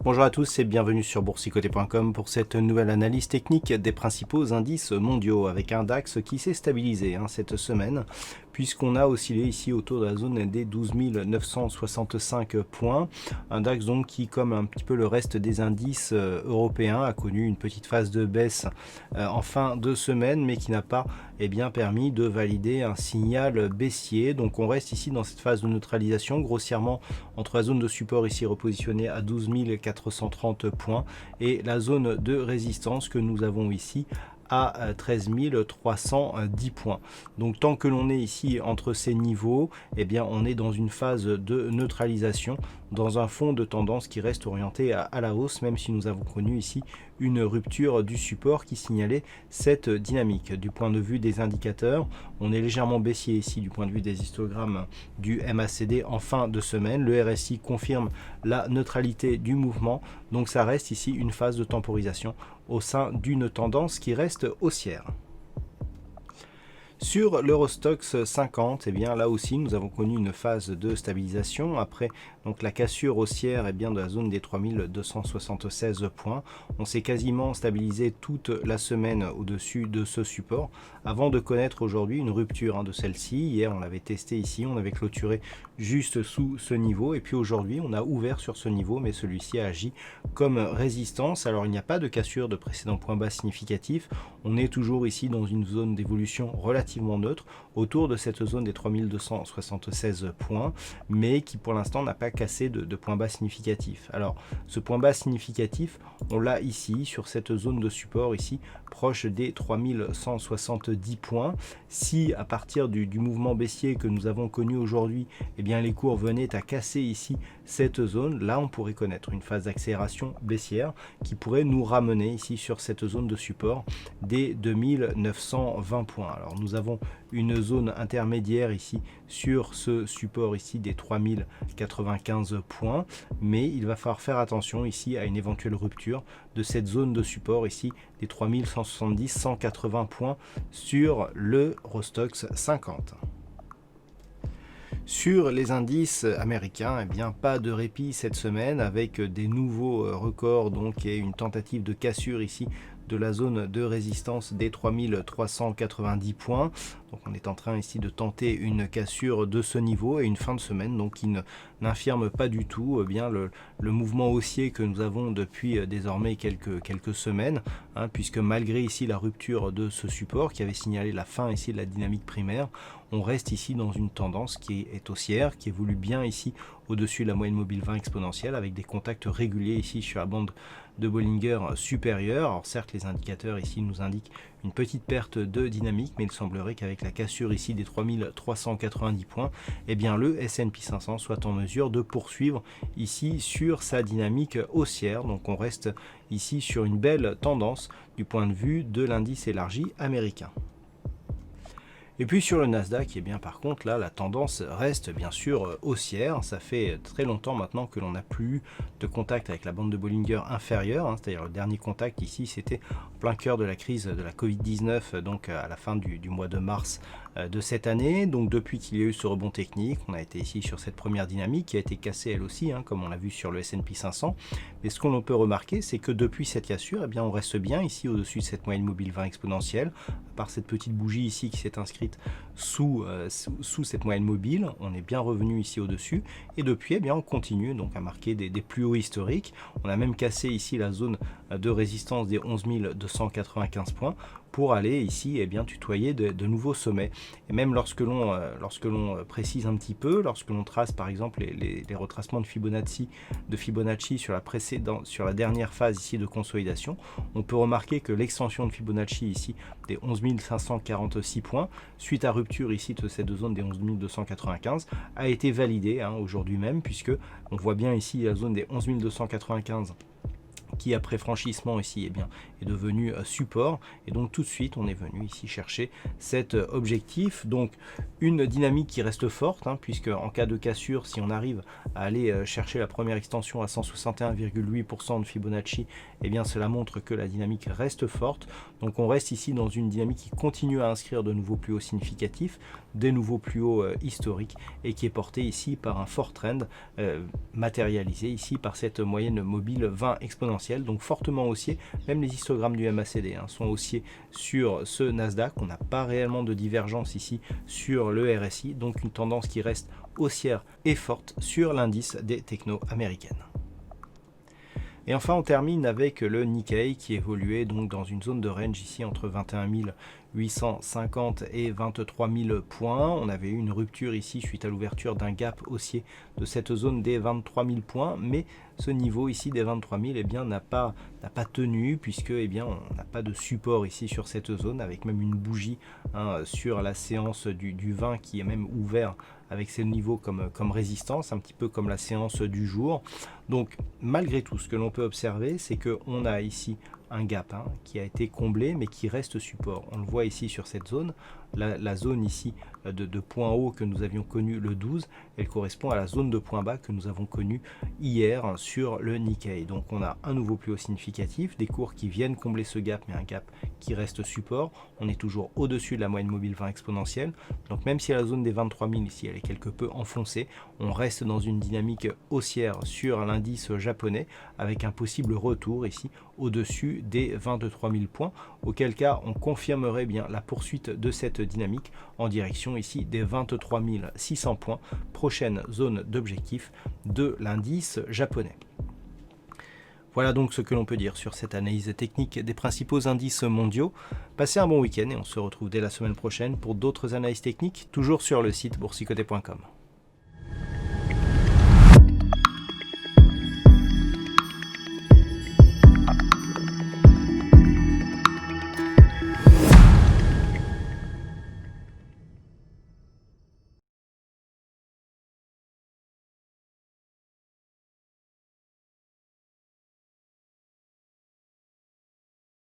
Bonjour à tous et bienvenue sur boursicoté.com pour cette nouvelle analyse technique des principaux indices mondiaux avec un DAX qui s'est stabilisé cette semaine puisqu'on a oscillé ici autour de la zone des 12 965 points. Un DAX donc qui, comme un petit peu le reste des indices européens, a connu une petite phase de baisse en fin de semaine mais qui n'a pas permis de valider un signal baissier. Donc on reste ici dans cette phase de neutralisation grossièrement entre la zone de support ici repositionnée à 12 430 points et la zone de résistance que nous avons ici à 13 310 points. Donc tant que l'on est ici entre ces niveaux, on est dans une phase de neutralisation, dans un fond de tendance qui reste orienté à la hausse, même si nous avons connu ici une rupture du support qui signalait cette dynamique. Du point de vue des indicateurs, on est légèrement baissier ici du point de vue des histogrammes du MACD en fin de semaine. Le RSI confirme la neutralité du mouvement, donc ça reste ici une phase de temporisation au sein d'une tendance qui reste haussière. Sur l'Eurostoxx 50, là aussi nous avons connu une phase de stabilisation après donc la cassure haussière de la zone des 3276 points. On s'est quasiment stabilisé toute la semaine au-dessus de ce support avant de connaître aujourd'hui une rupture de celle-ci. Hier on l'avait testé ici, on avait clôturé juste sous ce niveau et puis aujourd'hui on a ouvert sur ce niveau mais celui-ci a agi comme résistance. Alors il n'y a pas de cassure de précédent point bas significatif, on est toujours ici dans une zone d'évolution relativement neutre autour de cette zone des 3276 points mais qui pour l'instant n'a pas cassé de point bas significatif. Alors ce point bas significatif on l'a ici sur cette zone de support ici proche des 3170 points. Si à partir du mouvement baissier que nous avons connu aujourd'hui les cours venaient à casser ici cette zone, là on pourrait connaître une phase d'accélération baissière qui pourrait nous ramener ici sur cette zone de support des 2920 points. Alors nous avons une zone intermédiaire ici sur ce support ici des 3095 points, mais il va falloir faire attention ici à une éventuelle rupture de cette zone de support ici des 3170-180 points sur le Eurostoxx 50. Sur les indices américains, pas de répit cette semaine avec des nouveaux records donc et une tentative de cassure ici de la zone de résistance des 3390 points. Donc on est en train ici de tenter une cassure de ce niveau et une fin de semaine donc qui n'infirme pas du tout le mouvement haussier que nous avons depuis désormais quelques semaines, puisque malgré ici la rupture de ce support qui avait signalé la fin ici de la dynamique primaire, on reste ici dans une tendance qui est haussière, qui évolue bien ici au-dessus de la moyenne mobile 20 exponentielle avec des contacts réguliers ici sur la bande de Bollinger supérieure. Alors certes les indicateurs ici nous indiquent une petite perte de dynamique, mais il semblerait qu'avec la cassure ici des 3390 points, le S&P 500 soit en mesure de poursuivre ici sur sa dynamique haussière. Donc on reste ici sur une belle tendance du point de vue de l'indice élargi américain. Et puis sur le Nasdaq, par contre là la tendance reste bien sûr haussière. Ça fait très longtemps maintenant que l'on n'a plus eu de contact avec la bande de Bollinger inférieure, c'est-à-dire le dernier contact ici c'était en plein cœur de la crise de la Covid-19, donc à la fin du mois de mars de cette année. Donc depuis qu'il y a eu ce rebond technique, on a été ici sur cette première dynamique qui a été cassée elle aussi, comme on l'a vu sur le S&P 500. Mais ce qu'on peut remarquer, c'est que depuis cette cassure, on reste bien ici au-dessus de cette moyenne mobile 20 exponentielle, à part cette petite bougie ici qui s'est inscrite sous cette moyenne mobile, on est bien revenu ici au-dessus et depuis on continue donc à marquer des plus hauts historiques. On a même cassé ici la zone de résistance des 11 295 points pour aller ici tutoyer de nouveaux sommets. Et même lorsque l'on précise un petit peu, lorsque l'on trace par exemple les retracements de Fibonacci sur la dernière phase ici de consolidation, on peut remarquer que l'extension de Fibonacci ici des 11 546 points suite à rupture ici de cette zone des 11 295 a été validée aujourd'hui même, puisque on voit bien ici la zone des 11 295 qui après franchissement ici est devenu support, et donc tout de suite on est venu ici chercher cet objectif. Donc une dynamique qui reste forte, puisque en cas de cassure, si on arrive à aller chercher la première extension à 161,8% de Fibonacci, eh bien cela montre que la dynamique reste forte. Donc on reste ici dans une dynamique qui continue à inscrire de nouveaux plus hauts significatifs, des nouveaux plus hauts historiques, et qui est porté ici par un fort trend matérialisé ici par cette moyenne mobile 20 exponentielle, donc fortement haussier. Même les histogrammes du MACD sont haussiers sur ce Nasdaq. On n'a pas réellement de divergence ici sur le RSI, donc une tendance qui reste haussière et forte sur l'indice des techno américaines. Et enfin, on termine avec le Nikkei qui évoluait donc dans une zone de range ici entre 21 850 et 23 000 points. On avait eu une rupture ici suite à l'ouverture d'un gap haussier de cette zone des 23 000 points, mais ce niveau ici des 23 000 n'a pas tenu, puisque on n'a pas de support ici sur cette zone, avec même une bougie sur la séance du 20 qui est même ouvert avec ces niveaux comme résistance, un petit peu comme la séance du jour. Donc malgré tout, ce que l'on peut observer, c'est qu'on a ici un gap qui a été comblé mais qui reste support. On le voit ici sur cette zone, la zone ici de point haut que nous avions connu le 12, elle correspond à la zone de point bas que nous avons connue hier sur le Nikkei. Donc on a un nouveau plus haut significatif, des cours qui viennent combler ce gap, mais un gap qui reste support. On est toujours au-dessus de la moyenne mobile 20 exponentielle. Donc même si la zone des 23 000 ici elle est quelque peu enfoncée, on reste dans une dynamique haussière sur l'indice japonais, avec un possible retour ici au-dessus des 23 000 points, auquel cas on confirmerait bien la poursuite de cette dynamique en direction ici des 23 600 points, prochaine zone d'objectif de l'indice japonais. Voilà donc ce que l'on peut dire sur cette analyse technique des principaux indices mondiaux. Passez un bon week-end et on se retrouve dès la semaine prochaine pour d'autres analyses techniques, toujours sur le site boursicoté.com.